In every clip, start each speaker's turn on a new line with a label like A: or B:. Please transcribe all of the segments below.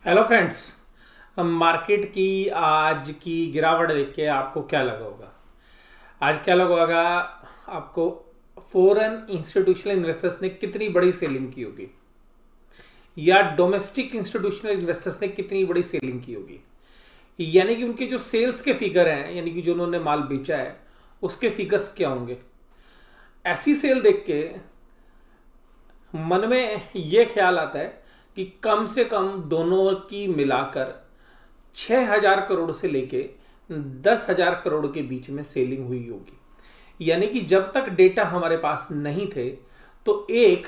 A: Hello friends. Market की आज की गिरावट देख के आपको क्या लगा होगा? आज क्या लगा होगा आपको? फॉरेन इंस्टीट्यूशनल इन्वेस्टर्स ने कितनी बड़ी सेलिंग की होगी, या डोमेस्टिक इंस्टीट्यूशनल इन्वेस्टर्स ने कितनी बड़ी सेलिंग की होगी। यानी कि उनके जो सेल्स के फिगर हैं, यानी कि जो उन्होंने माल बेचा है, उसके फिगर्स क्या होंगे। ऐसी सेल देख के मन में ये ख्याल आता है कि कम से कम दोनों की मिलाकर 6,000 करोड़ से लेके 10,000 करोड़ के बीच में सेलिंग हुई होगी। यानी कि जब तक डेटा हमारे पास नहीं थे तो एक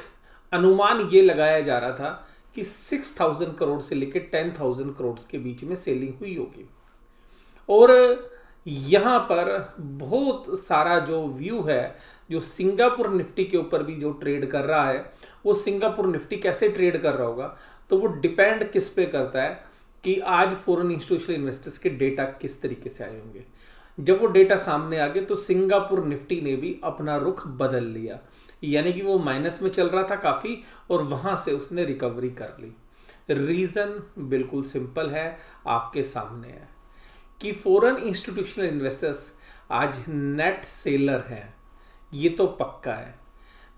A: अनुमान ये लगाया जा रहा था कि 6,000 करोड़ से लेके 10,000 करोड़ के बीच में सेलिंग हुई होगी। और यहाँ पर बहुत सारा जो व्यू है, जो सिंगापुर निफ्टी के ऊपर भी जो ट्रेड कर रहा है, वो सिंगापुर निफ्टी कैसे ट्रेड कर रहा होगा, तो वो डिपेंड किस पे करता है कि आज फॉरेन इंस्टीट्यूशनल इन्वेस्टर्स के डेटा किस तरीके से आए होंगे। जब वो डेटा सामने आ गए तो सिंगापुर निफ्टी ने भी अपना रुख बदल लिया, यानी कि वो माइनस में चल रहा था काफ़ी, और वहाँ से उसने रिकवरी कर ली। रीज़न बिल्कुल सिंपल है, आपके सामने है कि फॉरेन इंस्टीट्यूशनल इन्वेस्टर्स आज नेट सेलर हैं, ये तो पक्का है।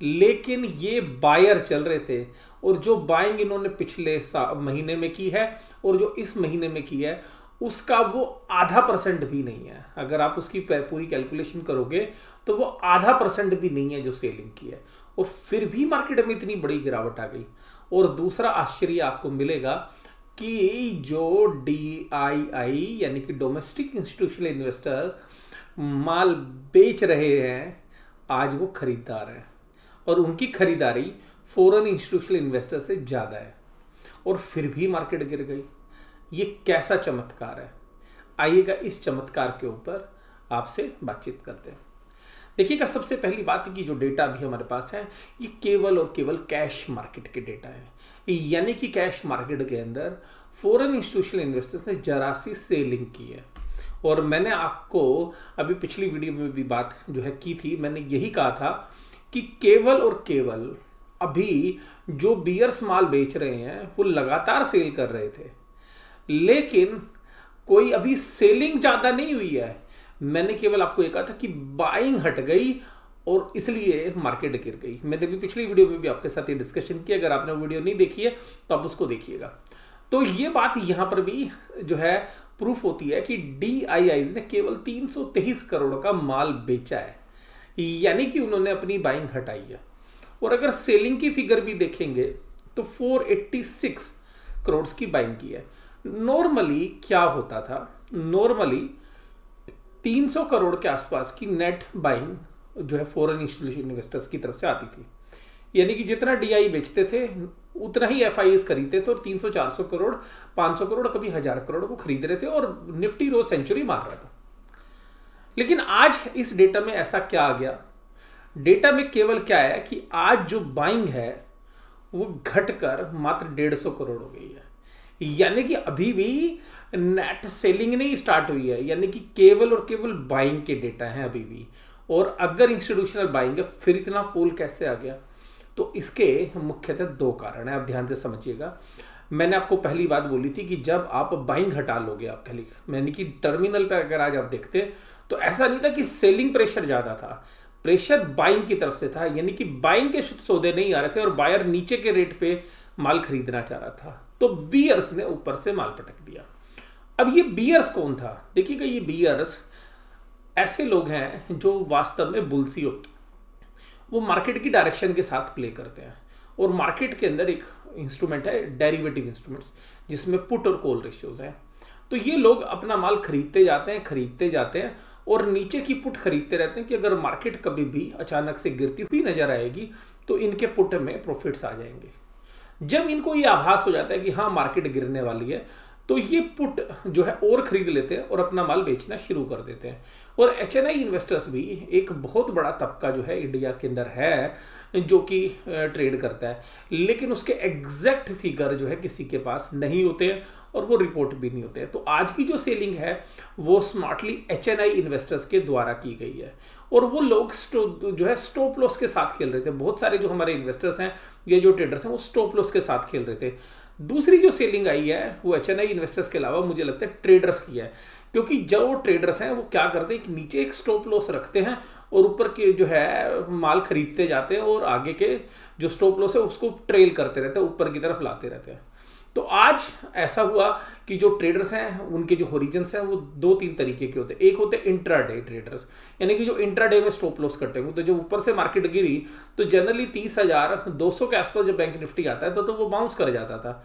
A: लेकिन ये बायर चल रहे थे, और जो बाइंग इन्होंने पिछले महीने में की है और जो इस महीने में की है, उसका वो 0.5% भी नहीं है। अगर आप उसकी पूरी कैलकुलेशन करोगे तो वो 0.5% भी नहीं है जो सेलिंग की है, और फिर भी मार्केट में इतनी बड़ी गिरावट आ गई। और दूसरा आश्चर्य आपको मिलेगा कि जो DII यानी कि डोमेस्टिक इंस्टीट्यूशनल इन्वेस्टर माल बेच रहे हैं, आज वो खरीदार हैं, और उनकी खरीदारी फॉरेन इंस्टीट्यूशनल इन्वेस्टर से ज़्यादा है, और फिर भी मार्केट गिर गई। ये कैसा चमत्कार है? आइएगा इस चमत्कार के ऊपर आपसे बातचीत करते हैं। देखिएगा, सबसे पहली बात है कि जो डेटा अभी हमारे पास है, ये केवल और केवल कैश मार्केट के डेटा है। यानी कि कैश मार्केट के अंदर फॉरेन इंस्टीट्यूशनल इन्वेस्टर्स ने जरा सी सेलिंग की है। और मैंने आपको अभी पिछली वीडियो में भी बात जो है की थी, मैंने यही कहा था कि केवल और केवल अभी जो बियर्स माल बेच रहे हैं वो लगातार सेल कर रहे थे, लेकिन कोई अभी सेलिंग ज़्यादा नहीं हुई है। मैंने केवल आपको ये कहा था कि बाइंग हट गई और इसलिए मार्केट गिर गई। मैंने भी पिछली वीडियो में भी आपके साथ ये डिस्कशन किया, अगर आपने वीडियो नहीं देखी है तो आप उसको देखिएगा। तो ये बात यहाँ पर भी जो है प्रूफ होती है कि DII ने केवल 323 करोड़ का माल बेचा है, यानी कि उन्होंने अपनी बाइंग हटाई है। और अगर सेलिंग की फिगर भी देखेंगे तो 486 करोड़ की बाइंग की है। नॉर्मली क्या होता था, नॉर्मली 300 करोड़ के आसपास की नेट बाइंग जो है फॉरेन इंस्टीट्यूशनल इन्वेस्टर्स की तरफ से आती थी। यानी कि जितना DI बेचते थे उतना ही FIs खरीदते थे, और 300-400 करोड़ 500 करोड़ कभी 1000 करोड़ को खरीद रहे थे, और निफ्टी रोज सेंचुरी मार रहा था। लेकिन आज इस डेटा में ऐसा क्या आ गया? डेटा में केवल क्या है कि आज जो बाइंग है वो घटकर मात्र 150 करोड़ हो गई है। यानी कि अभी भी नेट सेलिंग नहीं स्टार्ट हुई है, यानी कि केवल और केवल बाइंग के डेटा हैं अभी भी। और अगर इंस्टीट्यूशनल बाइंग है, फिर इतना फॉल कैसे आ गया? तो इसके मुख्यतः दो कारण हैं, आप ध्यान से समझिएगा। मैंने आपको पहली बात बोली थी कि जब आप बाइंग हटा लोगे, आप खाली यानी कि टर्मिनल पे अगर आज आप देखते हैं तो ऐसा नहीं था कि सेलिंग प्रेशर ज़्यादा था, प्रेशर बाइंग की तरफ से था। यानी कि बाइंग के सौदे नहीं आ रहे थे और बायर नीचे के रेट पे माल खरीदना चाह रहा था, तो बियर्स ने ऊपर से माल पटक दिया। अब ये बियर्स कौन था? देखिएगा, ये बियर्स ऐसे लोग हैं जो वास्तव में बुल्सी होते, वो मार्केट की डायरेक्शन के साथ प्ले करते हैं। और मार्केट के अंदर एक इंस्ट्रूमेंट है डेरिवेटिव इंस्ट्रूमेंट्स, जिसमें पुट और कॉल रेशियोज हैं। तो ये लोग अपना माल खरीदते जाते हैं और नीचे की पुट खरीदते रहते हैं कि अगर मार्केट कभी भी अचानक से गिरती हुई नजर आएगी तो इनके पुट में प्रॉफिट्स आ जाएंगे। जब इनको ये आभास हो जाता है कि हाँ मार्केट गिरने वाली है, तो ये पुट जो है और खरीद लेते हैं और अपना माल बेचना शुरू कर देते हैं। और HNI इन्वेस्टर्स भी एक बहुत बड़ा तबका जो है इंडिया के अंदर है जो कि ट्रेड करता है, लेकिन उसके एग्जैक्ट फिगर जो है किसी के पास नहीं होते हैं और वो रिपोर्ट भी नहीं होते हैं। तो आज की जो सेलिंग है वो स्मार्टली HNI इन्वेस्टर्स के द्वारा की गई है, और वो लोग जो है स्टॉप लॉस के साथ खेल रहे थे। बहुत सारे जो हमारे इन्वेस्टर्स हैं, ये जो ट्रेडर्स हैं, वो स्टॉप लॉस के साथ खेल रहे थे। दूसरी जो सेलिंग आई है वो एचएनआई इन्वेस्टर्स के अलावा मुझे लगता है ट्रेडर्स की है, क्योंकि जो ट्रेडर्स हैं वो क्या करते हैं कि नीचे एक स्टॉप लॉस रखते हैं और ऊपर के जो है माल खरीदते जाते हैं और आगे के जो स्टॉप लॉस है उसको ट्रेल करते रहते हैं, ऊपर की तरफ लाते रहते हैं। तो आज ऐसा हुआ कि जो ट्रेडर्स हैं उनके जो होरिजन्स हैं वो 2-3 तरीके के होते हैं। एक होते हैं इंट्राडे ट्रेडर्स, यानी कि जो इंट्राडे में स्टॉप लॉस करते हैं। तो जो ऊपर से मार्केट गिरी तो जनरली 30,200 के आसपास जब बैंक निफ्टी आता है तो वो बाउंस कर जाता था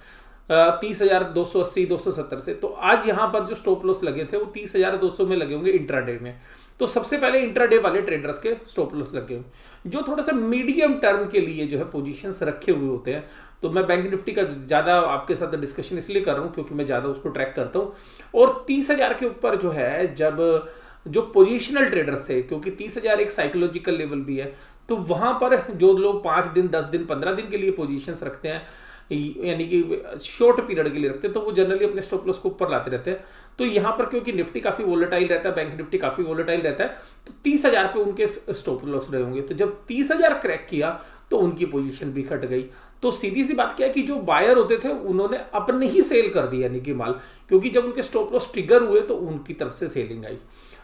A: 30,280 270 से। तो आज यहाँ पर जो स्टॉप लॉस लगे थे वो 30,200 में लगे होंगे इंट्राडे में। तो सबसे पहले इंट्राडे वाले ट्रेडर्स के स्टॉप लॉस लगे जो थोड़ा सा मीडियम टर्म के लिए जो है पोजीशंस रखे हुए होते हैं। तो मैं बैंक निफ्टी का ज़्यादा आपके साथ डिस्कशन इसलिए कर रहा हूँ क्योंकि मैं ज़्यादा उसको ट्रैक करता हूँ। और 30,000 के ऊपर जो है जब जो पोजिशनल ट्रेडर्स थे, क्योंकि 30,000 एक साइकोलॉजिकल लेवल भी है, तो वहाँ पर जो लोग 5 दिन 10 दिन 15 दिन के लिए पोजीशंस रखते हैं, यानी कि शॉर्ट पीरियड के लिए रखते हैं, तो वो जनरली अपने स्टॉप लॉस को ऊपर लाते रहते हैं। तो यहाँ पर क्योंकि निफ्टी काफ़ी वोलेटाइल रहता है, बैंक निफ्टी काफ़ी वोलेटाइल रहता है, तो 30,000 पे उनके स्टॉप लॉस रहे होंगे। तो जब 30,000 क्रैक किया तो उनकी पोजीशन भी घट गई। तो सीधी सी बात क्या है कि जो बायर होते थे उन्होंने अपने ही सेल कर दिया, यानी कि माल, क्योंकि जब उनके स्टॉप लॉस ट्रिगर हुए तो उनकी तरफ से सेलिंग आई।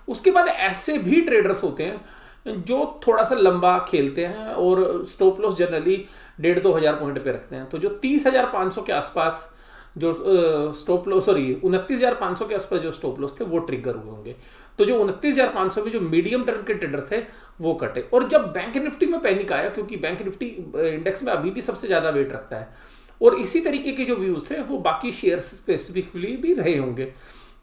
A: उसके बाद ऐसे भी ट्रेडर्स होते हैं जो थोड़ा सा लंबा खेलते हैं और स्टॉप लॉस जनरली 1,500-2 हज़ार पॉइंट पे रखते हैं। तो जो 30,500 के आसपास जो स्टॉप लॉस 29,500 के आसपास जो स्टॉप लॉस थे वो ट्रिगर हुए होंगे। तो जो 29,500 में जो मीडियम टर्म के ट्रेडर्स थे वो कटे। और जब बैंक निफ्टी में पैनिक आया, क्योंकि बैंक निफ्टी इंडेक्स में अभी भी सबसे ज्यादा वेट रखता है, और इसी तरीके के जो व्यूज थे वो बाकी शेयर्स स्पेसिफिकली भी रहे होंगे।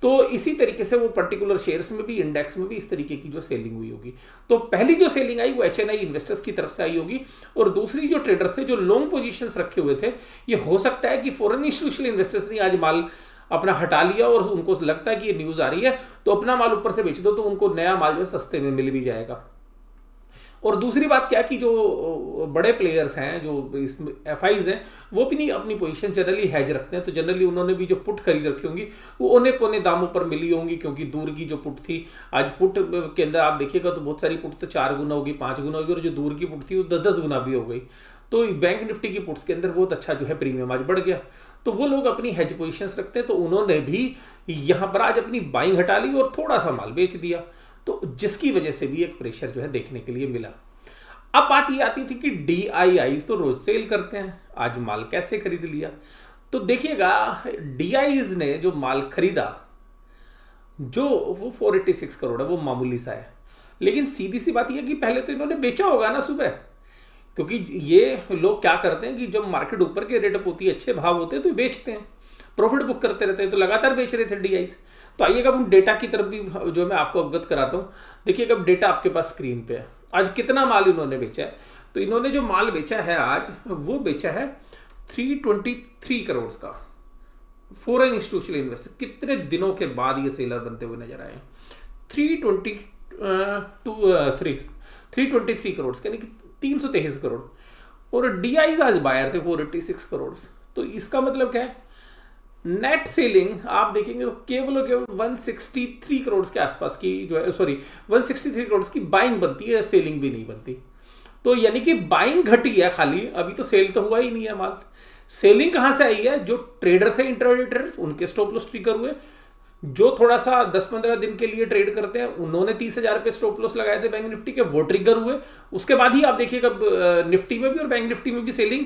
A: तो इसी तरीके से वो पर्टिकुलर शेयर्स में भी, इंडेक्स में भी इस तरीके की जो सेलिंग हुई होगी। तो पहली जो सेलिंग आई वो एचएनआई इन्वेस्टर्स की तरफ से आई होगी, और दूसरी जो ट्रेडर्स थे जो लॉन्ग पोजीशंस रखे हुए थे, ये हो सकता है कि फॉरेन इंस्टीट्यूशनल इन्वेस्टर्स ने आज माल अपना हटा लिया और उनको लगता है कि ये न्यूज आ रही है तो अपना माल ऊपर से बेच दो, तो उनको नया माल जो है सस्ते में मिल भी जाएगा। और दूसरी बात क्या कि जो बड़े प्लेयर्स हैं, जो इसमें एफआईज हैं, वो भी नहीं अपनी पोजीशन जनरली हैज रखते हैं। तो जनरली उन्होंने भी जो पुट खरीद रखी होंगी वो औने पौने दामों पर मिली होंगी, क्योंकि दूर की जो पुट थी, आज पुट के अंदर आप देखिएगा तो बहुत सारी पुट तो 4 गुना होगी, 5 गुना होगी, और जो दूर की पुट थी वो 10-10 गुना भी हो गई। तो बैंक निफ्टी की पुट्स के अंदर बहुत अच्छा जो है प्रीमियम आज बढ़ गया। तो वो लोग अपनी हेज पोजीशंस रखते हैं, तो उन्होंने भी यहाँ पर आज अपनी बाइंग हटा ली और थोड़ा सा माल बेच दिया, तो जिसकी वजह से भी एक प्रेशर जो है देखने के लिए मिला। अब बात ये आती थी कि डीआईआईज तो रोज सेल करते हैं, आज माल कैसे खरीद लिया। तो देखिएगा डीआईज ने जो माल खरीदा जो वो 486 करोड़ है, वो मामूली सा है। लेकिन सीधी सी बात यह कि पहले तो इन्होंने बेचा होगा ना सुबह, क्योंकि ये लोग क्या करते हैं कि जब मार्केट ऊपर के रेट अप होती है, अच्छे भाव होते हैं, तो बेचते हैं, प्रॉफिट बुक करते रहते हैं। तो लगातार बेच रहे थे डीआईज। तो आइएगा हम डेटा की तरफ भी जो मैं आपको अवगत कराता हूँ। देखिएगा अब डेटा आपके पास स्क्रीन पे है, आज कितना माल इन्होंने बेचा है। तो इन्होंने जो माल बेचा है आज, वो बेचा है 323 करोड़ का। फॉरेन इंस्टीट्यूशनल इन्वेस्टर कितने दिनों के बाद ये सेलर बनते हुए नजर आए। 323 करोड़, यानी कि 323 करोड़, और डीआईज आज बायर थे 486 करोड़। तो इसका मतलब क्या है, नेट सेलिंग आप देखेंगे तो केवल और केवल 163 करोड़ के आसपास की जो है, 163 करोड़ की बाइंग बनती है, सेलिंग भी नहीं बनती। तो यानी कि बाइंग घटी है खाली, अभी तो सेल तो हुआ ही नहीं है माल। सेलिंग कहां से आई है, जो ट्रेडर थे इंट्राडे ट्रेडर्स, उनके स्टॉप लॉस ट्रिगर हुए। जो थोड़ा सा 10-15 दिन के लिए ट्रेड करते हैं, उन्होंने 30,000 पे स्टॉप लॉस लगाए थे बैंक निफ्टी के, वो ट्रिगर हुए। उसके बाद ही आप देखिएगा निफ्टी में भी और बैंक निफ्टी में भी सेलिंग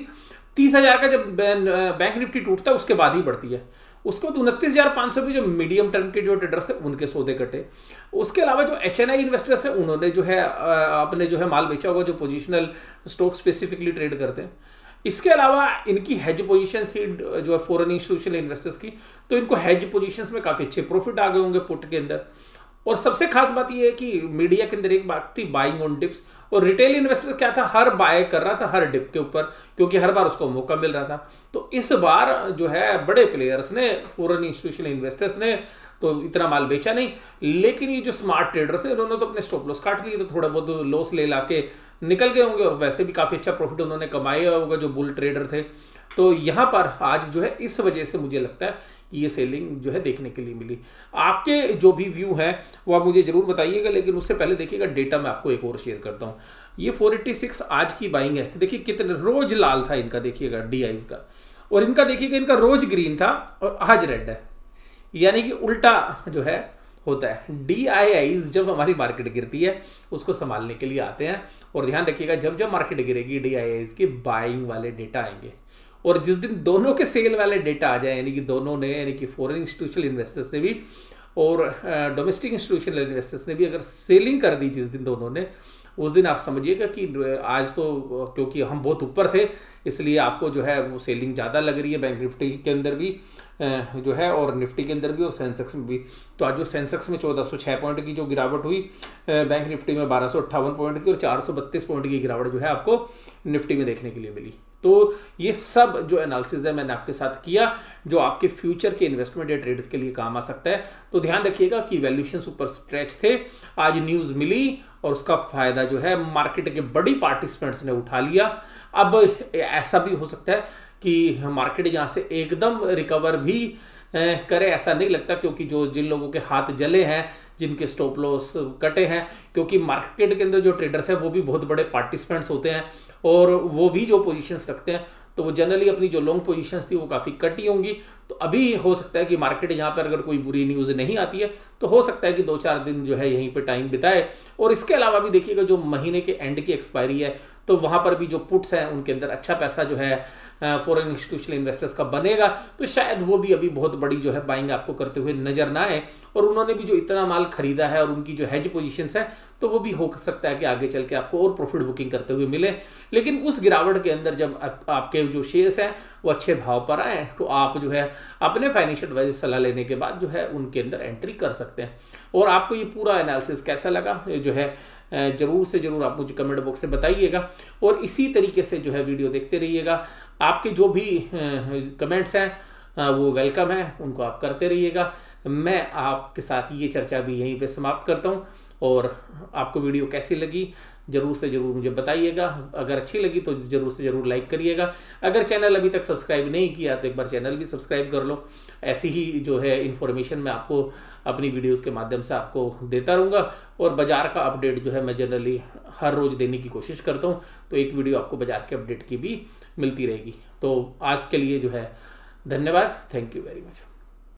A: 30,000 का जब बैंक निफ्टी टूटता है उसके बाद ही बढ़ती है। उसके बाद 29,500 भी जो मीडियम टर्म के जो ट्रेडर्स थे उनके सौदे कटे। उसके अलावा जो एचएनआई इन्वेस्टर्स है उन्होंने जो है अपने जो है माल बेचा होगा, जो पोजिशनल स्टॉक स्पेसिफिकली ट्रेड करते हैं। इसके अलावा इनकी हेज पोजीशन थी जो है फॉरेन इंस्टीट्यूशनल इन्वेस्टर्स की, तो इनको हेज पोजीशंस में काफी अच्छे प्रॉफिट आ गए होंगे पुट के अंदर। और सबसे खास बात यह है कि मीडिया के अंदर एक बात थी बाइंग ऑन डिप्स, और रिटेल इन्वेस्टर क्या था, हर बाय कर रहा था हर डिप के ऊपर, क्योंकि हर बार उसको मौका मिल रहा था। तो इस बार जो है बड़े प्लेयर्स ने, फॉरेन इंस्टीट्यूशनल इन्वेस्टर्स ने तो इतना माल बेचा नहीं, लेकिन ये जो स्मार्ट ट्रेडर्स थे उन्होंने तो अपने स्टॉप लॉस काट लिए, तो थोड़ा बहुत लॉस ले लाके निकल गए होंगे, और वैसे भी काफी अच्छा प्रॉफिट उन्होंने कमाया होगा जो बुल ट्रेडर थे। तो यहां पर आज जो है इस वजह से मुझे लगता है कि ये सेलिंग जो है देखने के लिए मिली। आपके जो भी व्यू हैं वो आप मुझे जरूर बताइएगा, लेकिन उससे पहले देखिएगा डेटा मैं आपको एक और शेयर करता हूं। ये 486 आज की बाइंग है, देखिए कितने रोज लाल था इनका, देखिएगा डीआईज का, और इनका देखिएगा, इनका रोज ग्रीन था और आज रेड है, यानी कि उल्टा जो है होता है। DIIs जब हमारी मार्केट गिरती है उसको संभालने के लिए आते हैं। और ध्यान रखिएगा, जब जब मार्केट गिरेगी DIIs के बाइंग वाले डेटा आएंगे, और जिस दिन दोनों के सेल वाले डेटा आ जाए, यानी कि दोनों ने, यानी कि फॉरेन इंस्टीट्यूशनल इन्वेस्टर्स ने भी और डोमेस्टिक इंस्टीट्यूशनल इन्वेस्टर्स ने भी अगर सेलिंग कर दी जिस दिन दोनों ने, उस दिन आप समझिएगा कि आज तो क्योंकि हम बहुत ऊपर थे इसलिए आपको जो है वो सेलिंग ज़्यादा लग रही है बैंक निफ्टी के अंदर भी जो है, और निफ्टी के अंदर भी, और सेंसेक्स में भी। तो आज जो सेंसेक्स में 1406 पॉइंट की जो गिरावट हुई, बैंक निफ्टी में 1258 पॉइंट की, और 432 पॉइंट की गिरावट जो है आपको निफ्टी में देखने के लिए मिली। तो ये सब जो एनालिसिस है मैंने आपके साथ किया, जो आपके फ्यूचर के इन्वेस्टमेंट या ट्रेड्स के लिए काम आ सकता है। तो ध्यान रखिएगा कि वैल्यूएशन सुपर स्ट्रेच थे, आज न्यूज़ मिली और उसका फायदा जो है मार्केट के बड़ी पार्टिसिपेंट्स ने उठा लिया। अब ऐसा भी हो सकता है कि मार्केट यहाँ से एकदम रिकवर भी करे, ऐसा नहीं लगता, क्योंकि जो जिन लोगों के हाथ जले हैं, जिनके स्टॉप लॉस कटे हैं, क्योंकि मार्केट के अंदर जो ट्रेडर्स हैं वो भी बहुत बड़े पार्टिसिपेंट्स होते हैं, और वो भी जो पोजीशंस रखते हैं तो वो जनरली अपनी जो लॉन्ग पोजीशंस थी वो काफ़ी कटी होंगी। तो अभी हो सकता है कि मार्केट यहाँ पर अगर कोई बुरी न्यूज़ नहीं आती है तो हो सकता है कि 2-4 दिन जो है यहीं पे टाइम बिताए। और इसके अलावा भी देखिएगा, जो महीने के एंड की एक्सपायरी है तो वहाँ पर भी जो पुट्स हैं उनके अंदर अच्छा पैसा जो है फॉरेन इंस्टीट्यूशनल इन्वेस्टर्स का बनेगा, तो शायद वो भी अभी बहुत बड़ी जो है बाइंग आपको करते हुए नजर ना आए। और उन्होंने भी जो इतना माल खरीदा है और उनकी जो हेज पोजीशंस है, तो वो भी हो सकता है कि आगे चल के आपको और प्रॉफिट बुकिंग करते हुए मिले। लेकिन उस गिरावट के अंदर जब आपके जो शेयर्स हैं वो अच्छे भाव पर आए, तो आप जो है अपने फाइनेंशियल एडवाइजर सलाह लेने के बाद जो है उनके अंदर एंट्री कर सकते हैं। और आपको ये पूरा एनालिसिस कैसा लगा जो है जरूर से जरूर आप मुझे कमेंट बॉक्स से बताइएगा, और इसी तरीके से जो है वीडियो देखते रहिएगा। आपके जो भी कमेंट्स हैं वो वेलकम है, उनको आप करते रहिएगा। मैं आपके साथ ये चर्चा भी यहीं पे समाप्त करता हूँ, और आपको वीडियो कैसी लगी जरूर से जरूर मुझे बताइएगा। अगर अच्छी लगी तो जरूर से जरूर लाइक करिएगा। अगर चैनल अभी तक सब्सक्राइब नहीं किया तो एक बार चैनल भी सब्सक्राइब कर लो। ऐसी ही जो है इन्फॉर्मेशन मैं आपको अपनी वीडियोस के माध्यम से आपको देता रहूँगा, और बाज़ार का अपडेट जो है मैं जनरली हर रोज़ देने की कोशिश करता हूँ, तो एक वीडियो आपको बाज़ार के अपडेट की भी मिलती रहेगी। तो आज के लिए जो है धन्यवाद, थैंक यू वेरी मच।